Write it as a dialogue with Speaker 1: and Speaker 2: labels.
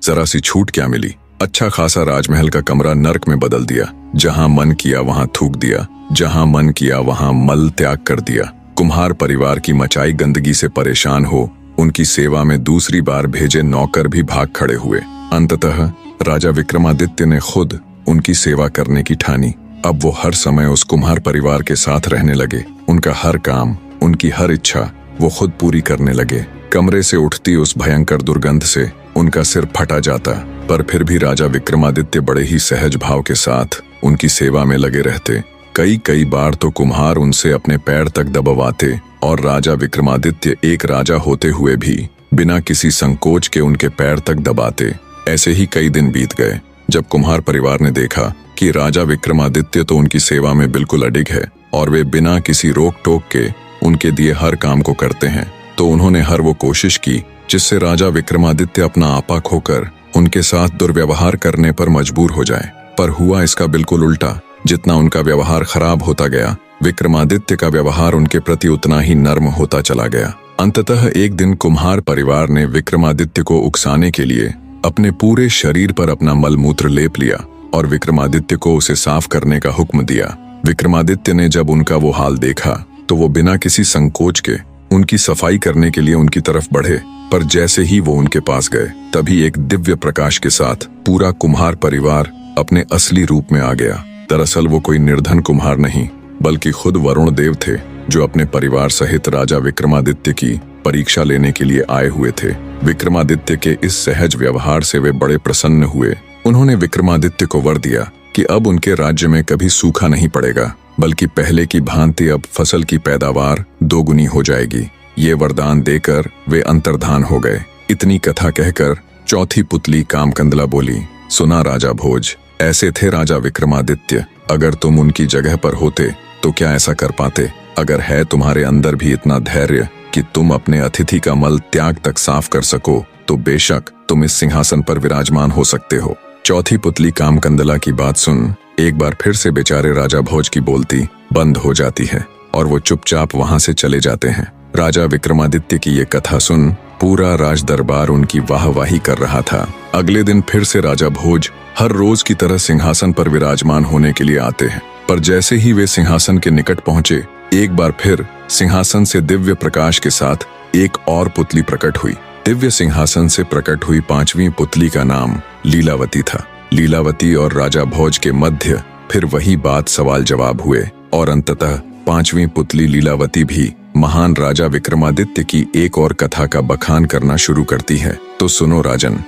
Speaker 1: जरा सी छूट क्या मिली। अच्छा खासा राजमहल का कमरा नर्क में बदल दिया। जहां मन किया वहां थूक दिया, जहां मन किया वहां मल त्याग कर दिया। कुम्हार परिवार की मचाई गंदगी से परेशान हो उनकी सेवा में दूसरी बार भेजे नौकर भी भाग खड़े हुए। अंततः राजा विक्रमादित्य ने खुद उनकी सेवा करने की ठानी। अब वो हर समय उस कुम्हार परिवार के साथ रहने लगे। उनका हर काम, उनकी हर इच्छा वो खुद पूरी करने लगे। कमरे से उठती उस भयंकर दुर्गंध से उनका सिर फटा जाता, पर फिर भी राजा विक्रमादित्य बड़े ही सहज भाव के साथ उनकी सेवा में लगे रहते। कई बार तो कुम्हार उनसे अपने पैर तक दबवाते और राजा विक्रमादित्य एक राजा होते हुए भी बिना किसी संकोच के उनके पैर तक दबाते। ऐसे ही कई दिन बीत गए। जब कुम्हार परिवार ने देखा कि राजा विक्रमादित्य तो उनकी सेवा में बिल्कुल अडिग है और वे बिना किसी रोक टोक के उनके दिए हर काम को करते हैं, तो उन्होंने हर वो कोशिश की जिससे राजा विक्रमादित्य अपना आपा खोकर उनके साथ दुर्व्यवहार करने पर मजबूर हो जाए। पर हुआ इसका बिल्कुल उल्टा। जितना उनका व्यवहार खराब होता गया, विक्रमादित्य का व्यवहार उनके प्रति उतना ही नर्म होता चला गया। अंततः एक दिन कुम्हार परिवार ने विक्रमादित्य को उकसाने के लिए अपने पूरे शरीर पर अपना मलमूत्र लेप लिया और विक्रमादित्य को उसे साफ करने का हुक्म दिया। विक्रमादित्य ने जब उनका वो हाल देखा तो वो बिना किसी संकोच के उनकी सफाई करने के लिए उनकी तरफ बढ़े। पर जैसे ही वो उनके पास गए, तभी एक दिव्य प्रकाश के साथ पूरा कुम्हार परिवार अपने असली रूप में आ गया। दरअसल वो कोई निर्धन कुम्हार नहीं, बल्कि खुद वरुण देव थे, जो अपने परिवार सहित राजा विक्रमादित्य की परीक्षा लेने के लिए आए हुए थे। विक्रमादित्य के इस सहज व्यवहार से वे बड़े प्रसन्न हुए। उन्होंने विक्रमादित्य को वर दिया कि अब उनके राज्य में कभी सूखा नहीं पड़ेगा, बल्कि पहले की भांति अब फसल की पैदावार दोगुनी हो जाएगी। ये वरदान देकर वे अंतर्धान हो गए। इतनी कथा कहकर चौथी पुतली कामकंदला बोली, सुना राजा भोज, ऐसे थे राजा विक्रमादित्य। अगर तुम उनकी जगह पर होते तो क्या ऐसा कर पाते? अगर है तुम्हारे अंदर भी इतना धैर्य कि तुम अपने अतिथि का मल त्याग तक साफ कर सको, तो बेशक तुम इस सिंहासन पर विराजमान हो सकते हो। चौथी पुतली कामकंदला की बात सुन एक बार फिर से बेचारे राजा भोज की बोलती बंद हो जाती है और वो चुपचाप वहां से चले जाते हैं। राजा विक्रमादित्य की ये कथा सुन पूरा राज दरबार उनकी वाहवाही कर रहा था। अगले दिन फिर से राजा भोज हर रोज की तरह सिंहासन पर विराजमान होने के लिए आते हैं। पर जैसे ही वे सिंहासन के निकट पहुंचे, एक बार फिर सिंहासन से दिव्य प्रकाश के साथ एक और पुतली प्रकट हुई। दिव्य सिंहासन से प्रकट हुई पांचवी पुतली का नाम लीलावती था। लीलावती और राजा भोज के मध्य फिर वही बात सवाल जवाब हुए और अंततः पांचवी पुतली लीलावती भी महान राजा विक्रमादित्य की एक और कथा का बखान करना शुरू करती है। तो सुनो राजन।